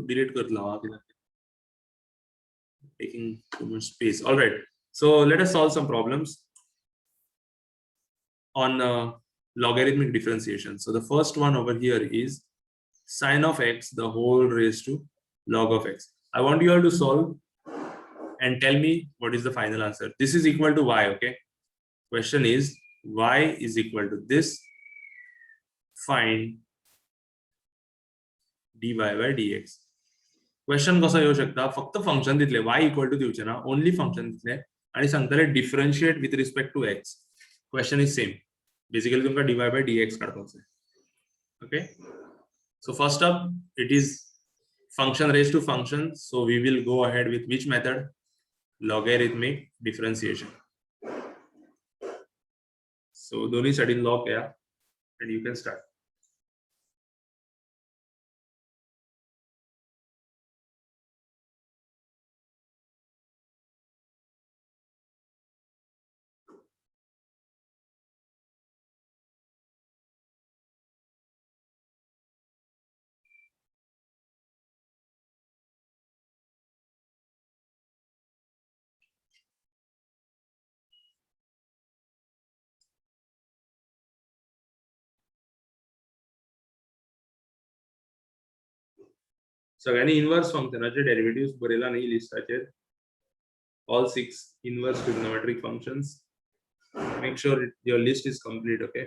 delete करतलो taking too much space. All right, so let us solve some problems on logarithmic differentiation. So the first one over here is sine of x the whole raised to log of x. I want you all to solve and tell me what is the final answer. This is equal to y. Okay, question is y is equal to this. Find dy by dx. Question कसो येऊ शकता फक्त function दितले y equal to दिवचे ना only function दितले आणि सांगतले differentiate with respect to x. Question is same basically तुमका dy by dx काढपाचे. Okay, so first up it is function raised to function, so we will go ahead with which method? Logarithmic differentiation. So दोन्ही साठी log करा and you can start. सगळ्यांनी inverse फंक्शनाचे derivatives Barela नाही लिस्टाचेर. All 6 inverse trigonometric functions. Make sure your list is complete. Okay.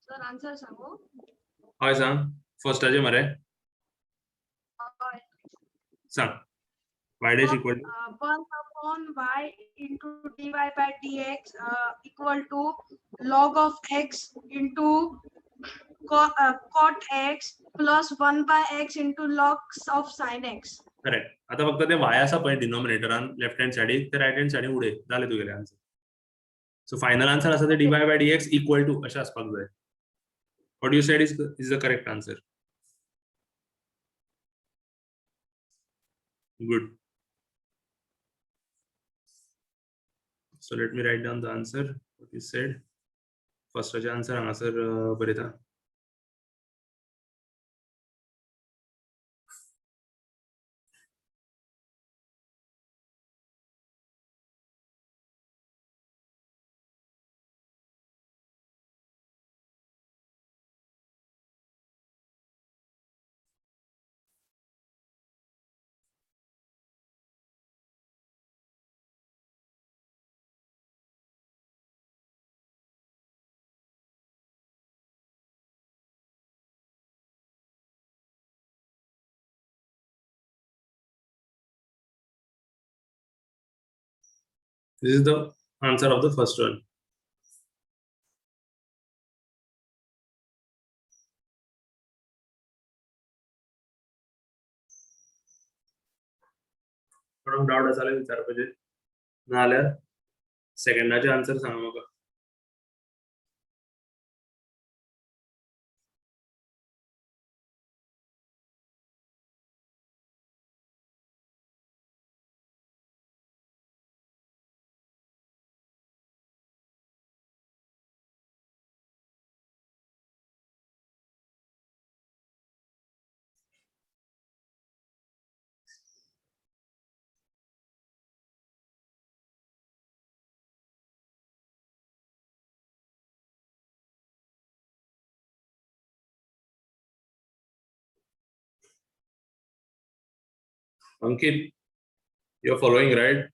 Sir answer सांगू. हय सांग. फर्स्टाचे मरे सांग. y dash equal to 1 upon y into dy by dx equal to log of x into cot x plus 1 by x into log of sin x. Correct. आता फक्त ते y असा point डिनोमिनेटरान left hand साइडीक ते right hand साइडीक उडय जाले तुगेले answer. सो final answer असा ते dy by dx equal to अशा असपाक जाय. What you said is the correct answer. Good. So let me write down the answer. What you said. First answer हांगासर बरयता. This is the answer of the first one. कोणाक doubt आसा जाल्यार विचारपाचे ना जाल्यार सेकंडाचे आन्सर सांगा म्हाका. Ankit, you're following, right?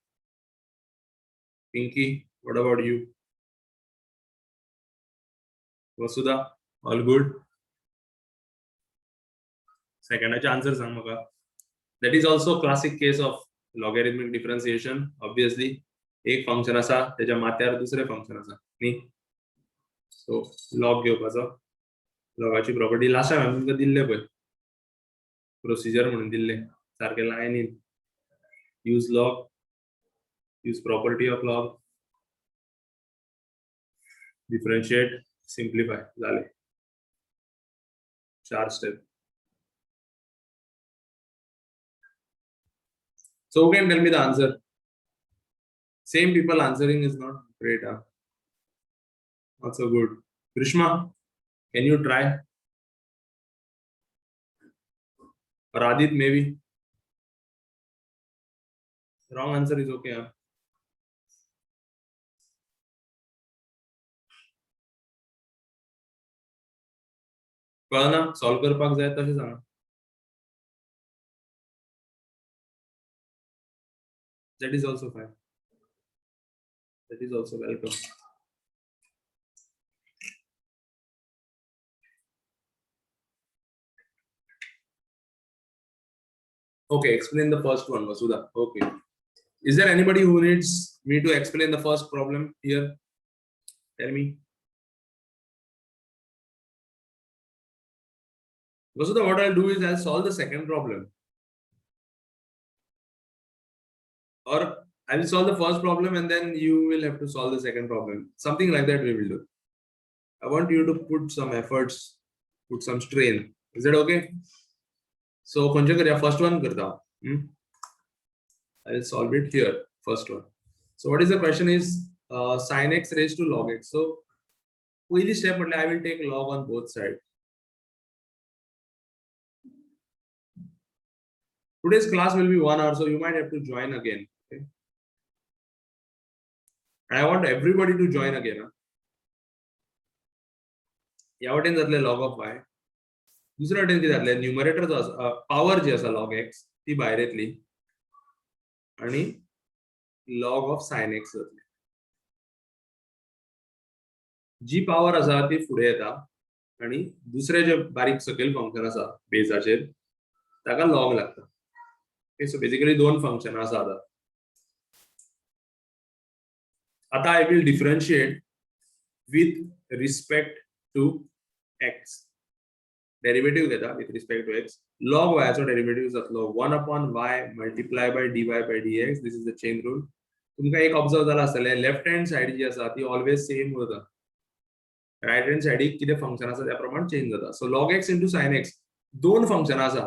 Pinky, What about you? Vasudha, all good? Second answer sang maka. That is also classic case of logarithmic differentiation. Obviously, एक function असा त्याच्या माथ्यावर दुसरे function असा नी. So log घेवपाचो. लॉगाची प्रॉपर्टी लास्ट टाइम तुमकां दिल्ले पळय. प्रोसिजर म्हणून दिल्ले सारखे लायनीन. Use log. Use property of log. Differentiate. Simplify. झाले. 4 step. So who can tell me the answer? Same people answering is not great. Huh? Not so good. Krishma, can you try? Or Adit, maybe? Wrong answer is okay. Huh? कळना solve करपाक जाय तशें सांगा. That is also fine. That is also welcome. Okay, explain the first one, Vasudha. Okay. Is there anybody who needs me to explain the first problem here? Tell me. Vasudha, what I'll do is I'll solve the second problem. Or I will solve the first problem and then you will have to solve the second problem. Something like that we will do. I want you to put some efforts, put some strain. Is that okay? So, first one karta. I will solve it here. First one. So, what is the question is sin x raised to log x. So, पहिली step I will take log on both sides. Today's class will be 1 hour, so you might have to join again. Okay? And I want everybody to join again. Huh? यावटेन जातले log of y. दुसरे वटेन कितें जातले numerator जो आसा power जी आसा log x ती भायर येतली आणि log of sin x जातली. जी पावर आसा ती फुडें येता आणि दुसरे जे बारीक सकयल फंक्शन आसा बेसाचेर ताका log लागता. Okay, so basically दोन फंक्शन आसा आता I will differentiate with respect to x. Derivative घेता with respect to x. Log y चा derivative जातलो 1 upon y multiply by dy by dx. This is the chain rule. तुमका एक observe जाला आसतले लेफ्ट हँड साइड जी आसा ती always same उरता. राइट हँड साइडीक कितें फंक्शन आसा त्या प्रमाण चेंज जाता. सो log x into sin x दोन फंक्शन आसा.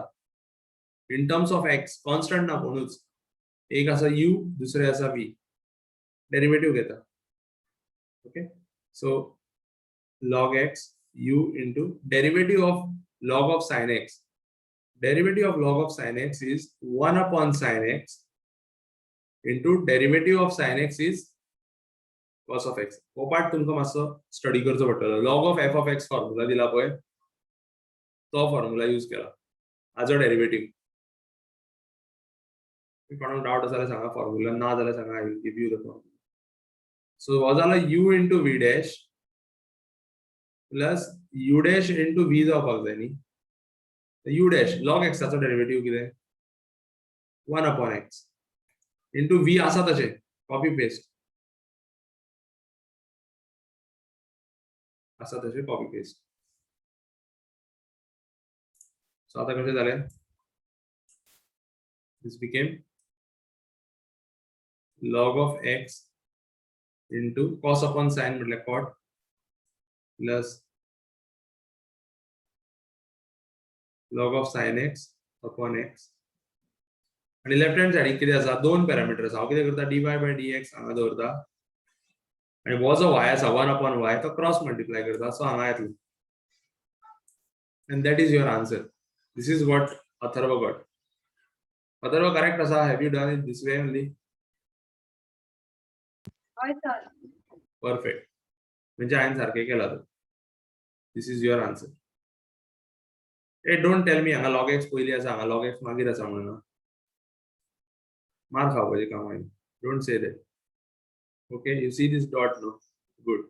In terms of x constant ना कोणूच. एक आसा u दुसरे आसा v. Derivative घेता. Okay, so log x u into derivative of log of sin x. Derivative of log of sin x is 1 upon sin x into derivative of sin x is cos of x. हो part तुमकां मातसो study करचो पडटलो. log of f of x formula दिला पळय तो formula use केला. हाजो derivative कोणाक डाउट आसा जाल्यार सांगा. फॉर्म्युला ना जाल्यार सांगा. I will give you the formula. So हो जाला u into v dash plus u dash into v जावपाक जाय न्ही. u dash log x चा डेरिवेटिव्ह कितें 1 upon x into v आसा तशें कॉपी पेस्ट आसा तशें कॉपी पेस्ट. सो आता कशें जालें. This became log of x into cos upon sin म्हटल्यार cot plus log of sin x upon x. आणि लेफ्ट हँड साइडीक कितें आसा दोन पॅरामीटर्स. हांव कितें करता dy by dx हांगा दवरता आणि हो जो y आसा 1 upon y तो क्रॉस मल्टिप्लाय करता. सो हांगा येतलो. And that is your answer. This is what Atharva got. Atharva correct asa? Have you done it this way only? Perfect. म्हणजे हांवें सारकें केला तो. This is your answer. Hey, don't tell me हांगा log x पयली आसा हांगा log x मागीर आसा म्हणून. मार खावपाचें काम हांवें. Don't say that. Okay, you see this dot no. Good.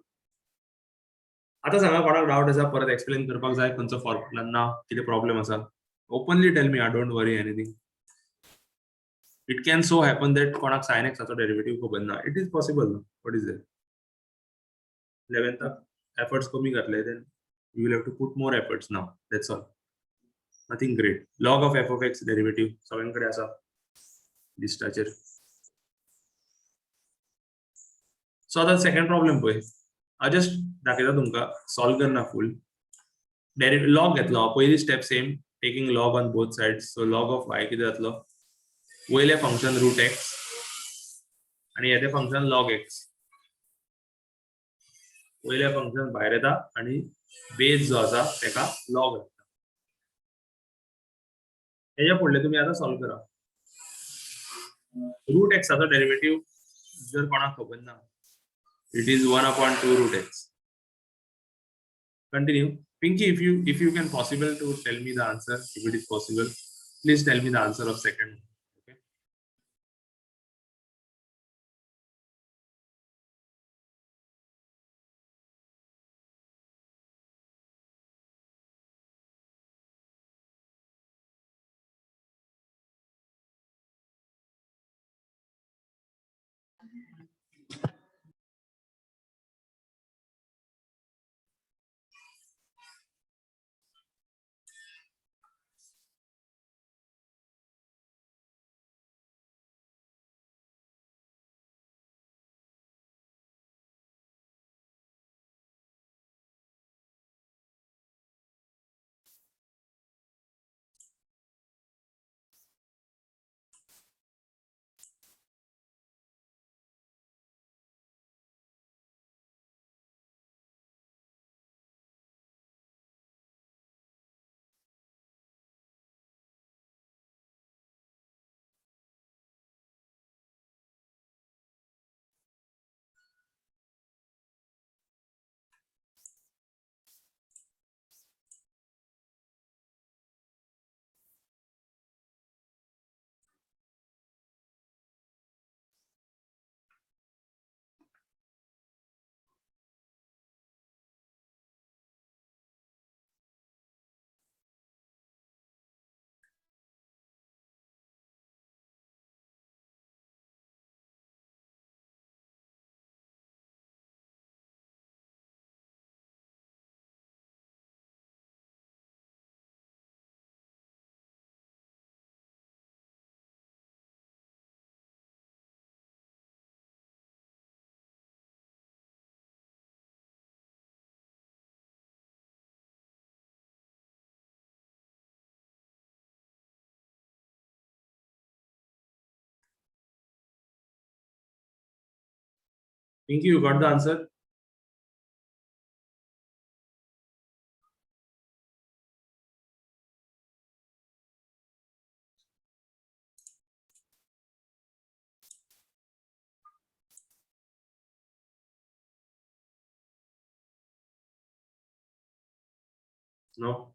आता सांगा कोणाक डाउट आसा, परत एक्सप्लेन करपाक जाय खंयचो फॉर्म्युला ना, कितें प्रॉब्लेम आसा, openly tell me. I don't worry anything. It can so happen that कोणाक साइन एक्साचो डेरिवेटिव्ह खबर ना. It is possible. What is that? 11th efforts कमी घातले, then you will have to put more efforts नाव. That's all. Nothing great. Log of F of X derivative सगळ्यांकडे आसा लिस्टाचेर. सो आता सेकंड प्रॉब्लेम पळय, हांव जस्ट दाखयता तुमकां, सॉल्व करना फुल. लॉग घेतलो पयली step same, taking log on both sides. So log of y कितें जातलो, वयले फंक्शन रूट एक्स आणि येते फंक्शन लॉग एक्स. वयले फंक्शन भायर येता आणि बेस जो आसा तेका लॉग येता. हेच्या फुडले तुम्ही आता सॉल्व करा. रूट एक्साचो डेरिवेटिव्ह जर कोणाक खबर ना, it is 1/2 root x. Continue. Pinky, if you can possible to tell me the answer, if it is possible, please tell me the answer of second. Okay. Pinky, you got the answer? No.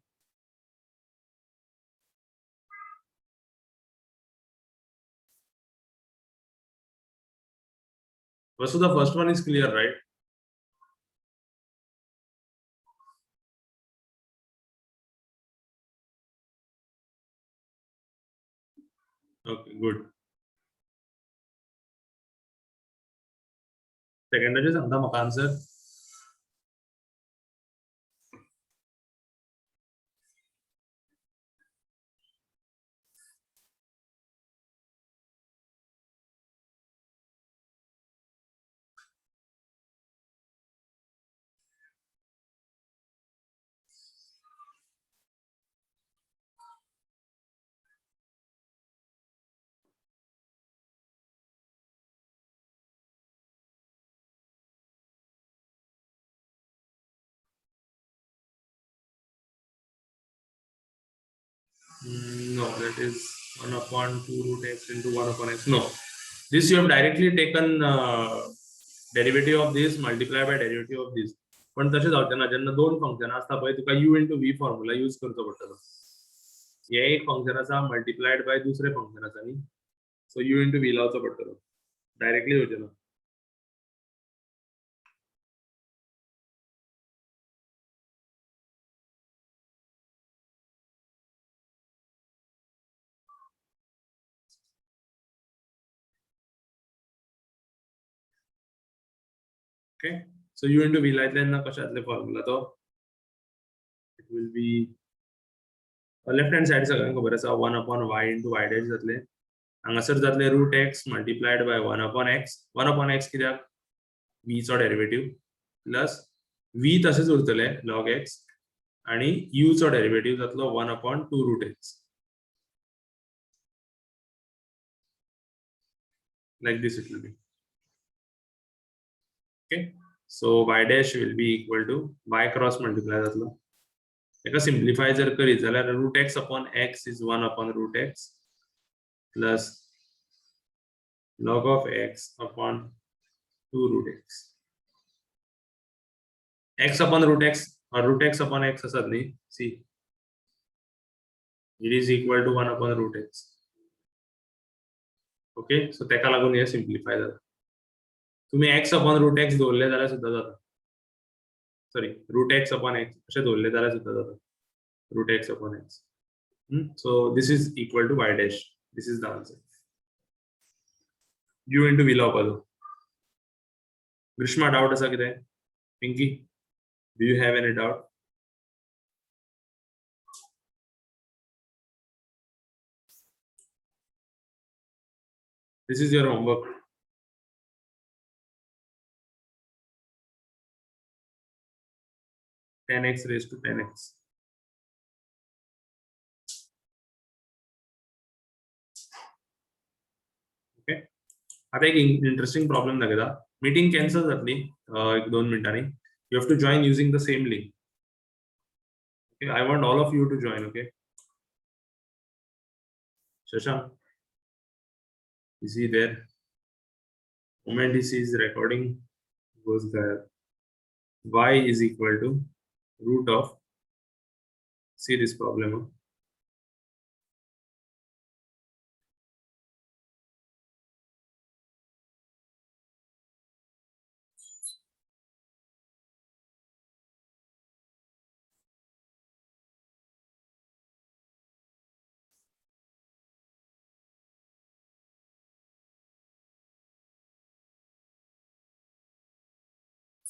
So the first one is clear, right? Okay, good. Second is सांगता म्हाका answer. No, that is 1/2 root x into 1/x. No, this you have directly taken derivative of this multiplied by derivative of this. पण तसे जावचे ना, जेन्ना दोन function असता पळय तुका u into v formula use करचो पडटलो. हे एक फंक्शन आसा मल्टिप्लायड बाय दुसरे फंक्शन आसा न्ही, सो u into v लावचो पडटलो. डायरेक्टली होचे ना. Okay, so u into v लायतल्यान कशातले फॉर्म्युला तो it will be left hand side सगळ्यांक खबर आसा 1 upon y into y dash जातले हांगासर जातले root x multiplied by 1 upon x कित्याक v चो डेरिवेटिव प्लस v तसेच उरतले log x आणि u चो डेरिवेटिव जातलो 1 upon 2 root x like this it will be. Okay, so y dash will be equal to y cross multiply जातलो एका simplify जर करीत जाल्यार root x upon x is 1 upon root x plus log of x upon 2 root x. X upon root x or root x upon x असत न्ही, see it is equal to 1 upon root x. Okay, so तेका लागून हे simplify जाता. तुम्ही x upon root x दवरले जाल्यार सुद्धा जाता. Sorry root x upon x अशें दवरले जाल्यार सुद्धा जाता. root x upon x. So this is equal to y dash. This is the answer. u into v लावपाचो. Grishma doubt असा कितें? Pinky, do you have any doubt? This is your homework. Ten x raised to 10x. Okay. आता एक interesting problem दाखयता. Meeting cancel जातली एक 2 मिनिटांनी. You have to join using the same link. Okay, I want all of you to join. Okay. Shashank, is he there? Moment he sees recording goes there. Y is equal to root of, see this problem.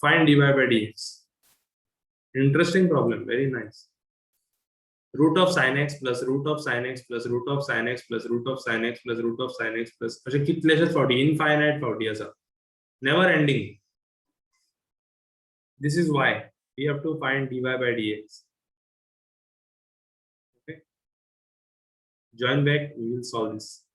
Find dy by dx. Interesting problem, very nice. Root of sin x plus root of sin x plus root of sin x plus root of sin x plus root of sin x plus अशे कितलेशेच फावटी infinite फावटी आसा. Never ending. This is why we have to find dy by dx. Okay. Join back, we will solve this.